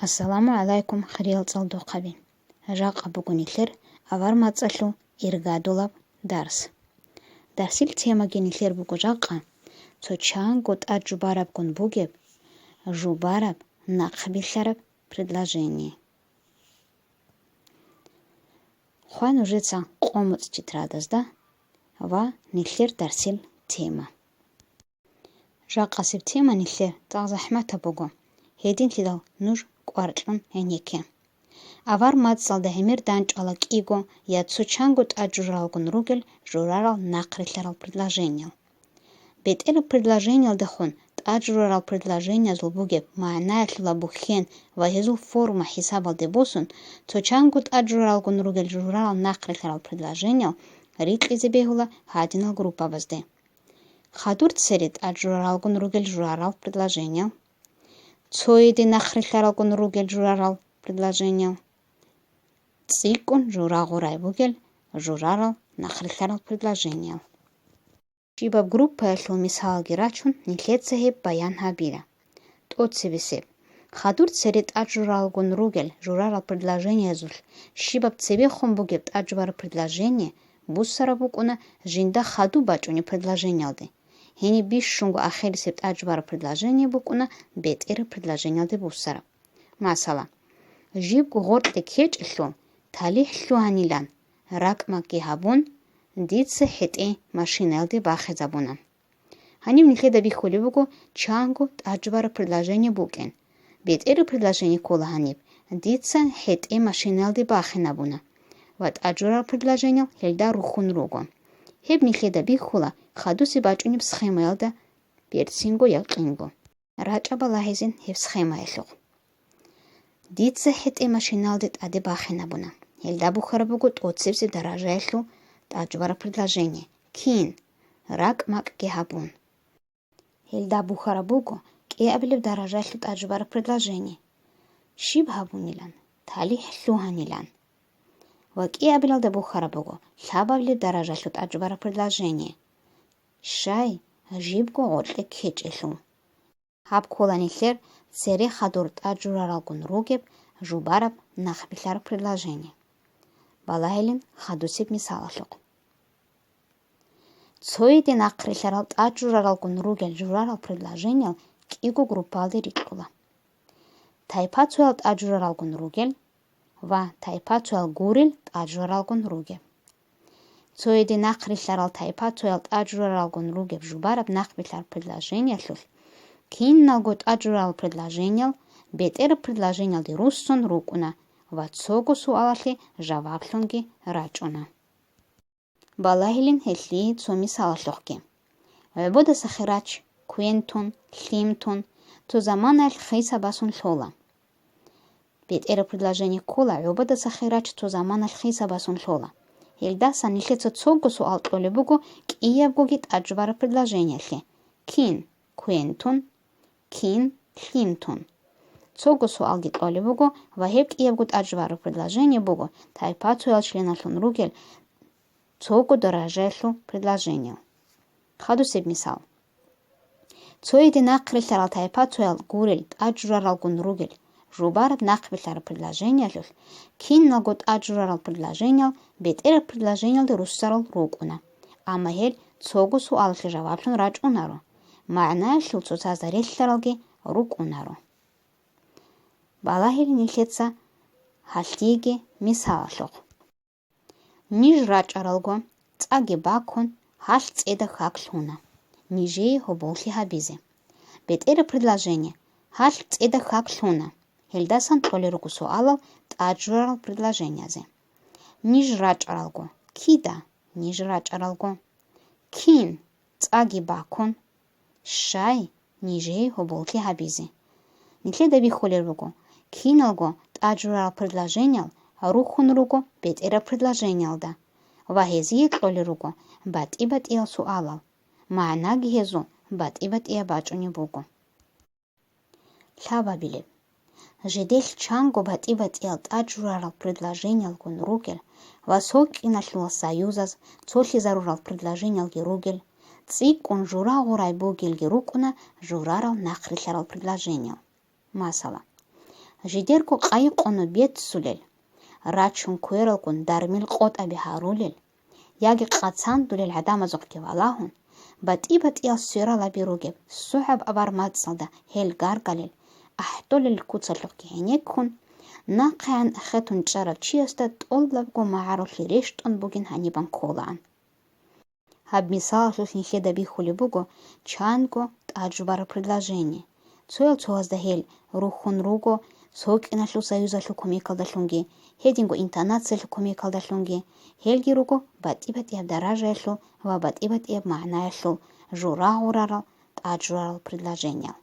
Ассаламу алейкум хирил цалдуқаби. Жаqa бугунилер авар мацалу иргадулаб дарс. Дарсил тема генилер бугу жаqa. Цочан год аджубараб кун бугеб. Жубараб нақбилараб предложение. Хуан ужица қомуц читрадазда. Ва нилер дарсил тема. Жаqa сиб тема нилер тағзахмата бугу. Хедин лидал нуж Квартлан энеке. Авар мацал дахимир данчала киго я цучангут аджуралгун ругель журарал накрытлярал предложениал. Бетер предложениал дахун аджурарал предложения злбуге маанайт лабухен вахизу форма хисабал дебосун цучангут аджуралгун ругель журарал накрытлярал предложениал ритлизебегула хадинал группа вазде. Хадурт серит аджуралгун ругель журарал предложениал. Цоиди нахриларал кун ругель журарал предложениал. Цикун журагурай бугель журарал нахриларал предложениал. Шибаб группа эшло мисал гирачун нилецехеб баян хабира. Тот себесеб. Хадур церит аджурал кун ругель журарал предложение зул. Шибаб цебехом бугеб аджувар предложение буссара букуна жинда хаду бачуни предложениалды. Хени бишшунгу ахери септ аджбара предложение букуна бетер предложение алды буссара. Масала. Жибгу горте кеч иллу, талих иллу ханилан, рак маки хабун, дитсе хете машина алды бахе забуна. Ханим нихеда бихули бугу чангу аджбара предложение букен. Бетер предложение кола ханиб, дитсе хете машина алды бахе набуна. Вот аджбара предложение хельда рухун ругу. Хеб нихеда бихула, ხადუსი ბაჭუნი მსხემელ და პერცინგო იაყინგო რაჭაბა ლაჰიზინ ჰებ სხემა ეხო დიცე ჰეტე машиналде ტადე ბახენაბუნა ელდაბუ ხარბუგო ტოცებსი დარაჟა ეხო ტაჯვარა предложение კინ რაკ მაკ გეჰაბუნ ელდაბუ ხარბუგო კეაბლებ დარაჟა ეხო ტაჯვარა предложение შიბჰაბუნილან თალი ჰლუჰანილან ვა კეაბლალ დაბუ ხარბუგო ლაბავლე დარაჟა ეხო ტაჯვარა предложение Шай, жибго орле кечелу. Хаб коланилер цере хадурт аджураралгун ругеб жубараб нахбилар предложение. Балайлин хадусиб мисалалук. Цоиди накриларал аджураралгун ругел журарал предложение кигу группалды рикула. Тайпацуэл аджураралгун ругел ва тайпацуэл гурил аджураралгун ругеб. Цоиди нахриларал тайпацуэл аджураралгун ругеб жубараб нахбилар предложение лул. Кин налгот аджурарал предложение бетер предложение ди руссон рукуна ва цогу суалахи жаваблунги рачуна. Балахилин хелли цоми салалохки. Бода сахирач куентун лимтун то замана хейса басун лола. Бетер предложение кола бода сахирач то замана хейса басун лола. Ельда санилеца цогу суал толебугу киевгугит аджвара предложение ли. Кин куентун, кин лимтун. Цогу суал гит толебугу вахеб киевгут аджвара предложение бугу тайпацуэл членатлун ругель цогу дорожелу предложению. Хаду себ мисал. Цоиди нақриларал тайпацуэл гурел аджваралгун ругель жубараб нақбилар предложение лул. Кин налгот аджурарал предложение бетер предложение ди руссарал ругуна. Ама хел цогу суалхи жаваблун рачунару. Маана шул цуцазарелларалги ругунару. Балахил нилхеца халтиги мисалалук. Ниж рачаралго цаги бакун халт цеда хаклуна. Нижей хоболхи хабизе. Бетер предложение халт цеда хаклуна. Хельдасан толеруку суалал аджурарал предложениезе. Нижрачаралго. Кида. Нижрачаралго. Кин. Цаги бакун. Шай. Нижей хоболки хабизе. Нитледа бихолеруго. Киналго аджурарал предложениал рухун руго бетера предложениалда. Вахезие толеруго бат ил суалал. Маана гезу бат ия бачуни буго. Лабабиле. Жедель чангу бат ил аджурарал предложениал кун ругель, васок инашлул союзаз, цохи зарурал предложениал ги ругель, цик он жура гурай бугель ги рукуна, журарал нахриларал предложениал. Масала. Жидерку қайықону бет сулел. Рачун куералкун дармил қот аби харулел. Яги қацан дулел адама зоқки валахун. Бати алсура лабиругеб. Сухаб абарматсалда хел гаргалел. Ахтолел куцалуқки хенекхун. Нақян ахетун чарав чиаста толлабгу маарулли рештон бугин ханибан колаан. Хаб мисал хухинхе даби хулибуго чанго таджубара предложение. Цуэл цуазда хел рухун руго сокиналу союзалу комикалдалунги, хединго интонациялу комикалдалунги, хелги руго бати абдаражаялу ва бати аб маънаялу журагурарал таджурарал предложение.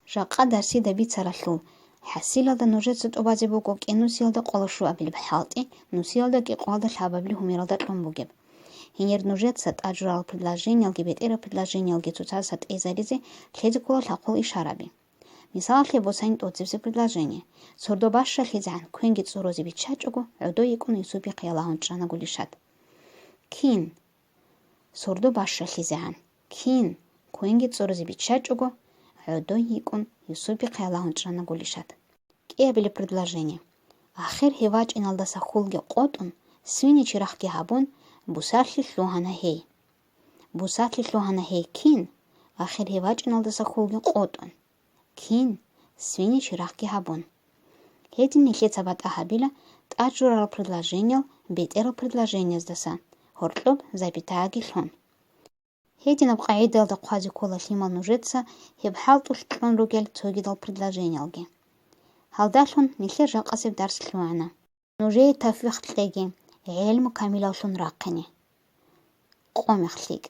Жақа дарси даби царалу حسيلدا نوجت أبازي بوكو كأنه سيلدا قلشوا قبل بحالتي نوسيلدا كي قالدا حبابلي هميرالدا تلومبوجب هنير نوجت سات أجرال предложение الجي بيت إيرا предложение الجي توتال سات إزاليزي تلهدي كولا تقول إشارابي مثال لي بوسين توتسيبسي предложение سردو باشا لهزعن كوين جيت سوروزي بيتشاجوكو عدو يكون يسوبي قيالهون جانا قولي شاد كين سردو باشا لهزعن كين كوين جيت سوروزي بيتشاجوكو عدو يكون يسوبي قيالهون جانا قولي شاد كيابلي предложение آخر هواج إن الدا سخولجي قوتون سويني چراخكي هابون بوساتلي لوهانا هي بوساتلي لوهانا هي كين آخر هواج إن الدا سخولجي قوتون كين سويني چراخكي هابون هيدين نخيطة بات أحابيلا تأجرال предложение بيتيرال предложение сдаса هورтлоб запятаги лон هيدين أبقاعيدال دا قوازي كولا ليمال نوجتسا هبحالتو لون روغيل توغيدال предложение الجي هالدالون نخير جاقاسب درس لوانا نوجي تافيخ تلقي علم كاملة لون راقني قومي خليق